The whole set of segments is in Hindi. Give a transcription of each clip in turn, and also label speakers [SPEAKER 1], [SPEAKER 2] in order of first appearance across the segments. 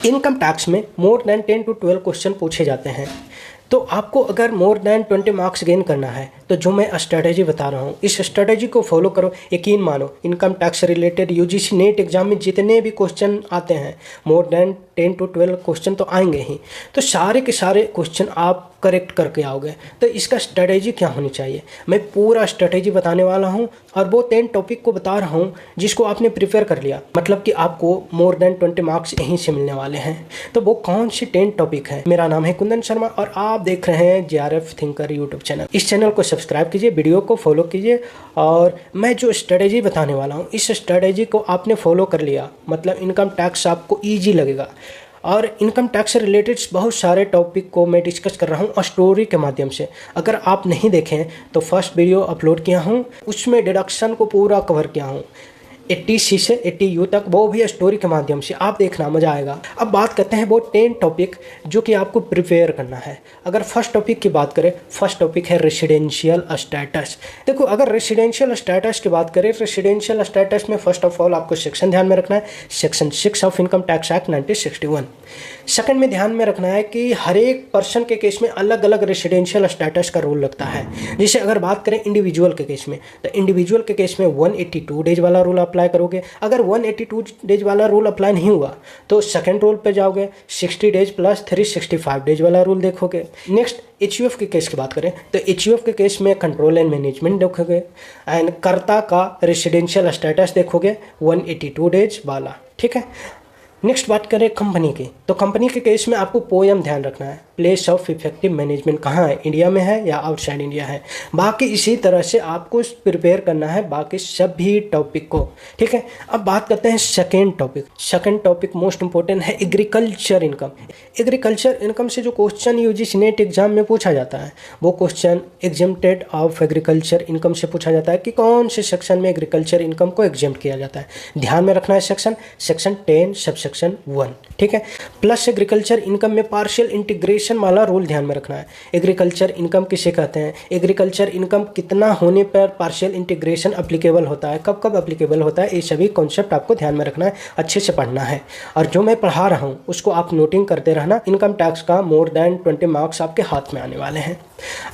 [SPEAKER 1] इनकम टैक्स में मोर देन 10 to 12 क्वेश्चन पूछे जाते हैं। तो आपको अगर मोर देन 20 मार्क्स गेन करना है तो जो मैं स्ट्रेटेजी बता रहा हूँ इस स्ट्रेटेजी को फॉलो करो। यकीन मानो income tax related UGC net exam में जितने भी क्वेश्चन आते हैं मोर देन 10 to 12 क्वेश्चन तो आएंगे ही, तो सारे के सारे क्वेश्चन आप करेक्ट करके आओगे। तो इसका स्ट्रेटेजी क्या होनी चाहिए, मैं पूरा स्ट्रेटेजी बताने वाला हूँ और वो 10 टॉपिक को बता रहा हूँ जिसको आपने प्रिपेयर कर लिया, मतलब कि आपको मोर देन 20 मार्क्स यहीं से मिलने वाले हैं। तो वो कौन सी 10 टॉपिक है। मेरा नाम है कुंदन शर्मा और आप देख रहे हैं JRF थिंकर यूट्यूब चैनल। इस चैनल को सब्सक्राइब कीजिए, वीडियो को फॉलो कीजिए और मैं जो स्ट्रेटेजी बताने वाला हूँ इस स्ट्रेटेजी को आपने फॉलो कर लिया मतलब इनकम टैक्स आपको ईजी लगेगा। और इनकम टैक्स से रिलेटेड बहुत सारे टॉपिक को मैं डिस्कस कर रहा हूँ और स्टोरी के माध्यम से। अगर आप नहीं देखें तो फर्स्ट वीडियो अपलोड किया हूँ, उसमें डिडक्शन को पूरा कवर किया हूँ 80C से 80U तक, वो भी स्टोरी के माध्यम से। आप देखना, मज़ा आएगा। अब बात करते हैं वो 10 टॉपिक जो कि आपको प्रिपेयर करना है। अगर फर्स्ट टॉपिक की बात करें, फर्स्ट टॉपिक है रेसिडेंशियल स्टेटस। देखो अगर रेसिडेंशियल स्टेटस की बात करें, रेसिडेंशियल स्टेटस में फर्स्ट ऑफ ऑल आपको सेक्शन ध्यान में रखना है, section 6 of income tax act 1961। Second में ध्यान में रखना है कि हर एक पर्सन के केस में अलग अलग रेसिडेंशियल स्टेटस का रूल लगता है। जैसे अगर बात करें इंडिविजुअल के केस में, तो इंडिविजुअल के केस में 182 डेज वाला रूल अप्लाई करोगे। अगर 182 डेज वाला रूल अप्लाई नहीं हुआ तो सेकंड रूल पे जाओगे, 60 डेज प्लस 365 डेज वाला रूल देखोगे। नेक्स्ट HUF के केस की बात करें तो HUF के केस में कंट्रोल एंड मैनेजमेंट देखोगे एंड कर्ता का रेसिडेंशियल स्टेटस देखोगे 182 डेज वाला, ठीक है। नेक्स्ट बात करें कंपनी की, तो कंपनी के केस में आपको पोएम ध्यान रखना है, प्लेस ऑफ इफेक्टिव मैनेजमेंट कहाँ है, इंडिया में है या आउटसाइड इंडिया है। बाकी इसी तरह से आपको प्रिपेयर करना है बाकी सभी टॉपिक को, ठीक है। अब बात करते हैं second topic. Second topic most important है एग्रीकल्चर इनकम। एग्रीकल्चर इनकम से जो क्वेश्चन यूजीसी नेट एग्जाम में पूछा जाता है वो question exempted of agriculture income से पूछा जाता है कि कौन से सेक्शन में एग्रीकल्चर इनकम को एग्जेम्प्ट किया जाता है। ध्यान में रखना है सेक्शन 10 सबसेक्शन 1, ठीक है। प्लस एग्रीकल्चर इनकम में पार्शियल इंटीग्रेशन वाला रूल ध्यान में रखना है। एग्रीकल्चर इनकम किसे कहते हैं, एग्रीकल्चर इनकम कितना होने पर पार्शियल इंटीग्रेशन एप्लीकेबल होता है, कब कब एप्लीकेबल होता है, ये सभी कॉन्सेप्ट आपको ध्यान में रखना है, अच्छे से पढ़ना है। और जो मैं पढ़ा रहा हूँ उसको आप नोटिंग करते रहना। इनकम टैक्स का मोर देन 20 मार्क्स आपके हाथ में आने वाले हैं।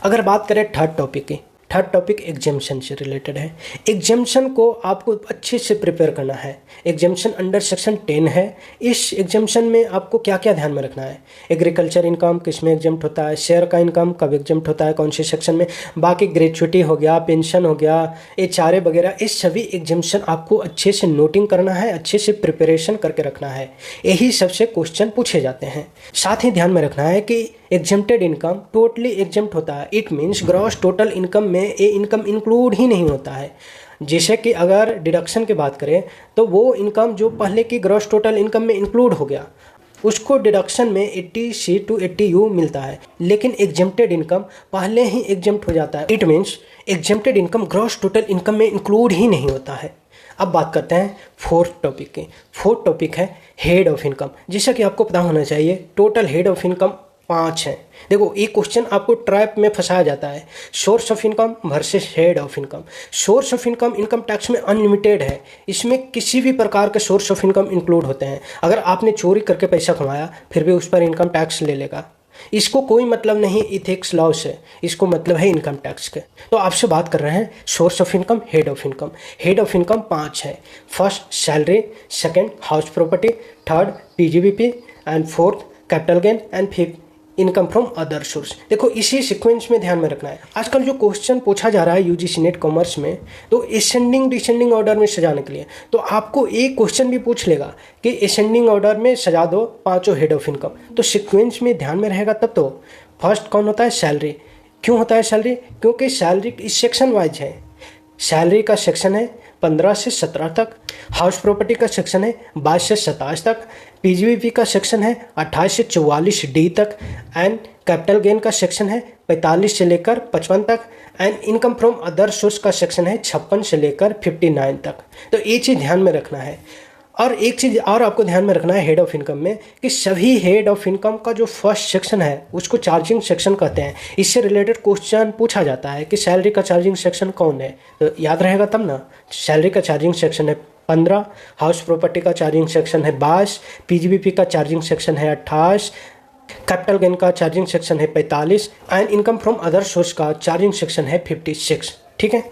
[SPEAKER 1] अगर बात करें थर्ड टॉपिक की, थर्ड टॉपिक एग्जेम्पशन से रिलेटेड है। एग्जेम्पशन को आपको अच्छे से प्रिपेयर करना है। एग्जेम्पशन अंडर सेक्शन 10 है। इस एग्जेम्पशन में आपको क्या क्या ध्यान में रखना है, एग्रीकल्चर इनकम किस में एग्जेम्प्ट होता है, शेयर का इनकम कब एग्जेम्प्ट होता है, कौन से सेक्शन में, बाकी ग्रेचुइटी हो गया, पेंशन हो गया, HRA वगैरह, इस सभी एग्जेम्पशन आपको अच्छे से नोटिंग करना है, अच्छे से प्रिपरेशन करके रखना है। यही सबसे क्वेश्चन पूछे जाते हैं। साथ ही ध्यान में रखना है कि एग्जेम्प्टेड इनकम टोटली एग्जेम्प्ट होता है। It means gross total income में ये इनकम इंक्लूड ही नहीं होता है। जैसे कि अगर डिडक्शन की बात करें तो वो इनकम जो पहले की ग्रॉस टोटल इनकम में इंक्लूड हो गया उसको डिडक्शन में 80C to 80U मिलता है, लेकिन एग्जेम्प्टेड इनकम पहले ही एग्जेम्प्ट हो जाता है। It means exempted income gross total income में इंक्लूड ही नहीं होता है। अब बात करते हैं फोर्थ टॉपिक की। फोर्थ टॉपिक है हेड ऑफ इनकम। जैसा कि आपको पता होना चाहिए टोटल हेड ऑफ इनकम 5 हैं। देखो एक क्वेश्चन आपको ट्रैप में फंसाया जाता है, source of income versus head of income. Source of income income tax में अनलिमिटेड है, इसमें किसी भी प्रकार के सोर्स ऑफ इनकम इंक्लूड होते हैं। अगर आपने चोरी करके पैसा कमाया फिर भी उस पर इनकम टैक्स ले लेगा, इसको कोई मतलब नहीं इथिक्स लॉ से, इसको मतलब है इनकम टैक्स के। तो आपसे बात कर रहे हैं source of income, head of income. Head of income 5 है। First salary, second house property, third PGBP and fourth capital gain and fifth income from other source. देखो इसी सीक्वेंस में ध्यान में रखना है। आजकल जो क्वेश्चन पूछा जा रहा है यूजीसी नेट कॉमर्स में तो असेंडिंग डिसेंडिंग ऑर्डर में सजाने के लिए, तो आपको एक क्वेश्चन भी पूछ लेगा कि असेंडिंग ऑर्डर में सजा दो 5 हेड ऑफ इनकम, तो सीक्वेंस में ध्यान में रहेगा तब तो। फर्स्ट कौन होता है, सैलरी। क्यों होता है सैलरी, क्योंकि सैलरी इस सेक्शन वाइज है। सैलरी का सेक्शन है 15 से 17 तक, हाउस प्रॉपर्टी का सेक्शन है 22 से 27 तक, PGBP का सेक्शन है 28 से 44 D तक एंड कैपिटल गेन का सेक्शन है 45 से लेकर 55 तक and income from other source का सेक्शन है 56 से लेकर 59 तक। तो ये चीज़ ध्यान में रखना है। और एक चीज़ और आपको ध्यान में रखना है हेड ऑफ इनकम में कि सभी हेड ऑफ इनकम का जो फर्स्ट सेक्शन है उसको चार्जिंग सेक्शन कहते हैं। इससे रिलेटेड क्वेश्चन पूछा जाता है कि सैलरी का चार्जिंग सेक्शन कौन है, तो याद रहेगा तब ना। सैलरी का चार्जिंग सेक्शन है 15, हाउस प्रॉपर्टी का चार्जिंग सेक्शन है 22, पीजीबीपी का चार्जिंग सेक्शन है 28, कैपिटल गेन का चार्जिंग सेक्शन है 45 and income from other source का चार्जिंग सेक्शन है 56। ठीक है,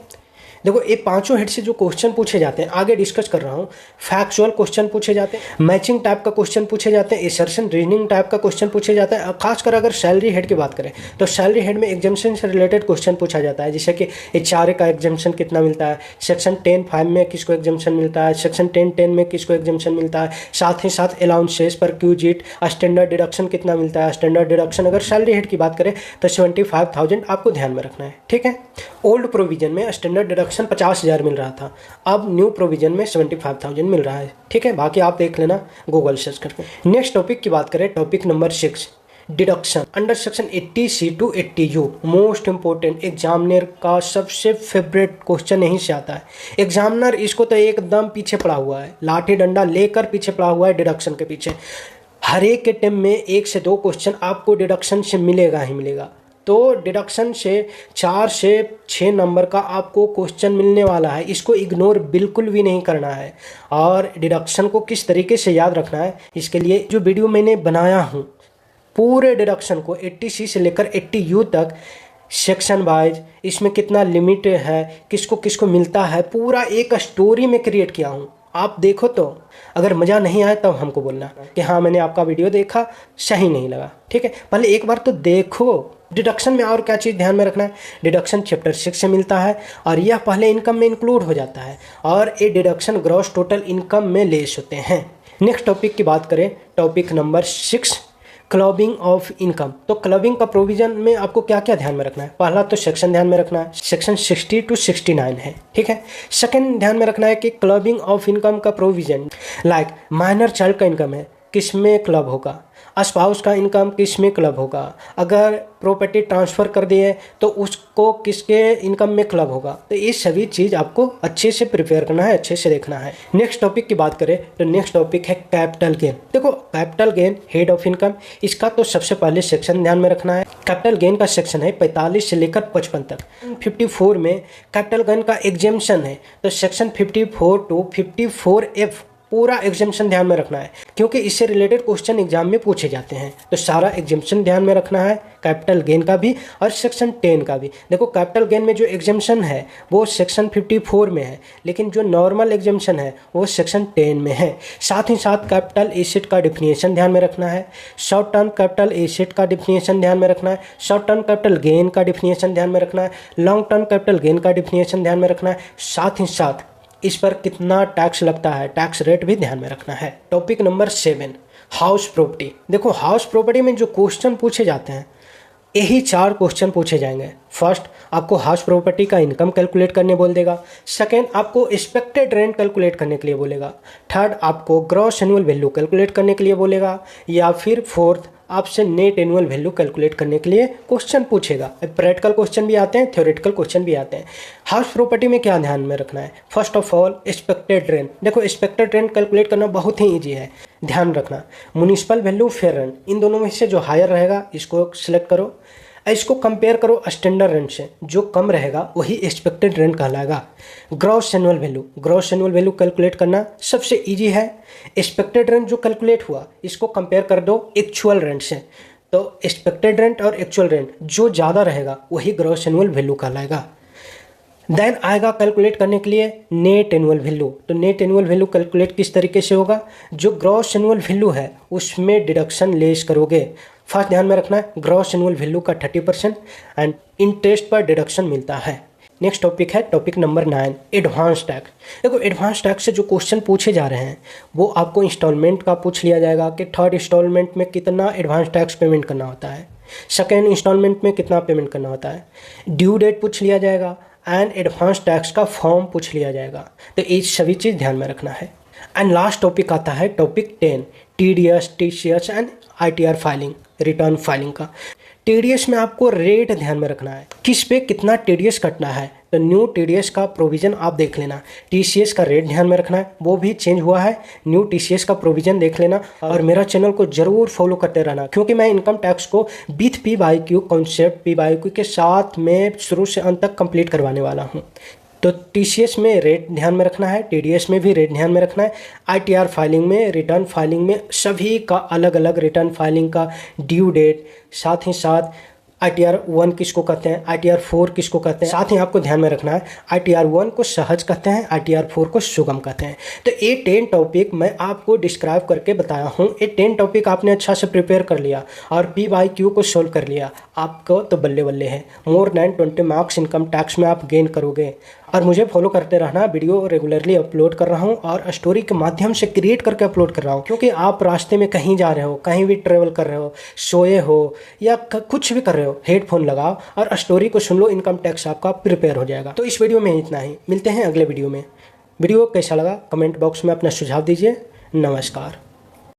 [SPEAKER 1] देखो ये पांचों हेड से जो क्वेश्चन पूछे जाते हैं, आगे डिस्कस कर रहा हूँ, फैक्चुअल क्वेश्चन पूछे जाते हैं, मैचिंग टाइप का क्वेश्चन पूछे जाते हैं, असर्शन रीजनिंग टाइप का क्वेश्चन पूछे जाता है। खासकर अगर सैलरी हेड की बात करें तो सैलरी हेड में एग्जाम्शन से रिलेटेड क्वेश्चन पूछा जाता है, जैसे कि एचआरए का एग्जाम्शन कितना मिलता है, सेक्शन 10(5) में किसको एग्जाम्शन मिलता है, सेक्शन 10(10) में किसको एग्जाम्शन मिलता है, साथ ही साथ अलाउंसेस पर क्यूजिट, स्टैंडर्ड डिडक्शन कितना मिलता है। स्टैंडर्ड डिडक्शन अगर सैलरी हेड की बात करें तो 75,000 आपको ध्यान में रखना है। ठीक है, ओल्ड प्रोविजन में स्टैंडर्ड डिडक्शन 50,000 मिल रहा था, अब न्यू प्रोविजन में 75,000 मिल रहा है। ठीक है, बाकी आप देख लेना गूगल सर्च करके। नेक्स्ट टॉपिक की बात करें, topic number 6, deduction under section 80C to 80U। Most important, examiner का सबसे फेवरेट क्वेश्चन यहीं से आता है। एग्जामिनर इसको तो एकदम पीछे पड़ा हुआ है, लाठी डंडा लेकर पीछे पड़ा हुआ है डिडक्शन के पीछे। हर एक के टाइम में 1 से 2 क्वेश्चन आपको डिडक्शन से मिलेगा ही मिलेगा। तो डिडक्शन से 4 से 6 नंबर का आपको क्वेश्चन मिलने वाला है, इसको इग्नोर बिल्कुल भी नहीं करना है। और डिडक्शन को किस तरीके से याद रखना है, इसके लिए जो वीडियो मैंने बनाया हूँ, पूरे डिडक्शन को 80C से लेकर 80U तक सेक्शन वाइज, इसमें कितना लिमिट है, किसको किसको मिलता है, पूरा एक स्टोरी में क्रिएट किया हूँ। आप देखो, तो अगर मज़ा नहीं आए तब हमको बोलना कि हाँ मैंने आपका वीडियो देखा, सही नहीं लगा। ठीक है, पहले एक बार तो देखो। डिडक्शन में और क्या चीज़ ध्यान में रखना है, डिडक्शन चैप्टर 6 से मिलता है और यह पहले इनकम में इंक्लूड हो जाता है और ये डिडक्शन ग्रॉस टोटल इनकम में लेस होते हैं। नेक्स्ट टॉपिक की बात करें, topic number 6, clubbing of income. तो क्लबिंग का प्रोविजन में आपको क्या क्या ध्यान में रखना है। पहला तो सेक्शन ध्यान में रखना है, सेक्शन 60 to 69 है। ठीक है, सेकंड ध्यान में रखना है कि क्लबिंग ऑफ इनकम का प्रोविजन, लाइक माइनर चाइल्ड का इनकम है, किस में क्लब होगा, स्पाउस का इनकम किस में क्लब होगा, अगर प्रॉपर्टी ट्रांसफ़र कर दिए तो उसको किसके इनकम में क्लब होगा। तो ये सभी चीज़ आपको अच्छे से प्रिपेयर करना है, अच्छे से देखना है। नेक्स्ट टॉपिक की बात करें तो नेक्स्ट टॉपिक है कैपिटल गेन। देखो, capital gain head of income, इसका तो सबसे पहले सेक्शन ध्यान में रखना है। कैपिटल गेन का सेक्शन है 45 से लेकर 55 तक। 54 में कैपिटल गेन का एग्जेम्पशन है, तो सेक्शन 54 to 54F पूरा एग्जाम्पशन ध्यान में रखना है, क्योंकि इससे रिलेटेड क्वेश्चन एग्जाम में पूछे जाते हैं। तो सारा एग्जाम्पशन ध्यान में रखना है, कैपिटल गेन का भी और सेक्शन 10 का भी। देखो, कैपिटल गेन में जो एग्जाम्पशन है वो सेक्शन 54 में है, लेकिन जो नॉर्मल एग्जाम्पशन है वो सेक्शन 10 में है। साथ ही साथ कैपिटल एसेट का डिफिनेशन ध्यान में रखना है, शॉर्ट टर्म कैपिटल एसेट का डिफिनेशन ध्यान में रखना है, शॉर्ट टर्म कैपिटल गेन का डिफिनेशन ध्यान में रखना है, लॉन्ग टर्म कैपिटल गेन का डिफिनेशन ध्यान में रखना है। साथ ही साथ इस पर कितना टैक्स लगता है, टैक्स रेट भी ध्यान में रखना है। Topic number 7, house property. देखो, हाउस प्रॉपर्टी में जो क्वेश्चन पूछे जाते हैं, यही 4 क्वेश्चन पूछे जाएंगे। फर्स्ट, आपको हाउस प्रॉपर्टी का इनकम कैलकुलेट करने बोल देगा। सेकंड, आपको एक्सपेक्टेड रेंट कैलकुलेट करने के लिए बोलेगा। थर्ड, आपको ग्रॉस एनुअल वैल्यू कैलकुलेट करने के लिए बोलेगा। या फिर फोर्थ, आपसे नेट एनुअल वैल्यू कैलकुलेट करने के लिए क्वेश्चन पूछेगा। प्रैक्टिकल क्वेश्चन भी आते हैं, थ्योरेटिकल क्वेश्चन भी आते हैं। हाउस प्रॉपर्टी में क्या ध्यान में रखना है, first of all expected rent. देखो, एक्सपेक्टेड रेंट कैलकुलेट करना बहुत ही ईजी है, ध्यान रखना। म्युनिसिपल वैल्यू, फेयर रेंट, इन दोनों में से जो हायर रहेगा इसको सिलेक्ट करो। इसको कंपेयर करो स्टैंडर्ड रेंट से, जो कम रहेगा वही एक्सपेक्टेड रेंट कहलाएगा। Gross annual value, gross annual value calculate करना सबसे इजी है। एक्सपेक्टेड रेंट जो कैलकुलेट हुआ इसको कंपेयर कर दो एक्चुअल रेंट से, तो एक्सपेक्टेड रेंट और एक्चुअल रेंट जो ज़्यादा रहेगा वही ग्रॉस एनुअल वैल्यू कहलाएगा। देन आएगा कैलकुलेट करने के लिए नेट एनुअल वैल्यू। तो नेट एनुअल वैल्यू कैलकुलेट किस तरीके से होगा, जो ग्रॉस एनुअल वैल्यू है उसमें डिडक्शन लेस करोगे। फर्स्ट ध्यान में रखना है, ग्रॉस एनुअल वैल्यू का 30% एंड इंटरेस्ट पर डिडक्शन मिलता है। नेक्स्ट टॉपिक है टॉपिक नंबर 9, एडवांस टैक्स। देखो, एडवांस टैक्स से जो क्वेश्चन पूछे जा रहे हैं वो आपको इंस्टॉलमेंट का पूछ लिया जाएगा कि थर्ड इंस्टॉलमेंट में कितना एडवांस टैक्स पेमेंट करना होता है, सेकेंड इंस्टॉलमेंट में कितना पेमेंट करना होता है, ड्यू डेट पूछ लिया जाएगा एंड एडवांस टैक्स का फॉर्म पूछ लिया जाएगा। तो ये सभी चीज़ ध्यान में रखना है। एंड लास्ट टॉपिक आता है topic 10, TDS, TCS and ITR filing, return filing का। TDS में आपको रेट ध्यान में रखना है, किस पे कितना TDS कटना है। तो न्यू TDS का प्रोविज़न आप देख लेना। TCS का रेट ध्यान में रखना है, वो भी चेंज हुआ है। न्यू TCS का प्रोविज़न देख लेना और मेरा चैनल को ज़रूर फॉलो करते रहना, क्योंकि मैं इनकम टैक्स को विथ PYQ कॉन्सेप्ट PYQ के साथ में शुरू से अंत तक कंप्लीट करवाने वाला हूँ। तो TCS में रेट ध्यान में रखना है, TDS में भी रेट ध्यान में रखना है, ITR फाइलिंग में, रिटर्न फाइलिंग में सभी का अलग अलग रिटर्न फाइलिंग का ड्यू डेट, साथ ही साथ ITR 1 किसको कहते हैं, ITR 4 किसको कहते हैं। साथ ही आपको ध्यान में रखना है ITR 1 को सहज कहते हैं, ITR 4 को सुगम कहते हैं। तो ये 10 टॉपिक मैं आपको डिस्क्राइब करके बताया हूँ। ये 10 टॉपिक आपने अच्छा से प्रिपेयर कर लिया और PYQ को सोल्व कर लिया, आपको तो बल्ले बल्ले है। More than 20 marks income tax में आप गेन करोगे। और मुझे फॉलो करते रहना, वीडियो रेगुलरली अपलोड कर रहा हूँ और स्टोरी के माध्यम से क्रिएट करके अपलोड कर रहा हूँ। क्योंकि आप रास्ते में कहीं जा रहे हो, कहीं भी ट्रेवल कर रहे हो, सोए हो या कुछ भी कर रहे हो, हेडफोन लगाओ और स्टोरी को सुन लो, इनकम टैक्स आपका प्रिपेयर हो जाएगा। तो इस वीडियो में इतना ही, मिलते हैं अगले वीडियो में। वीडियो कैसा लगा कमेंट बॉक्स में अपना सुझाव दीजिए। नमस्कार।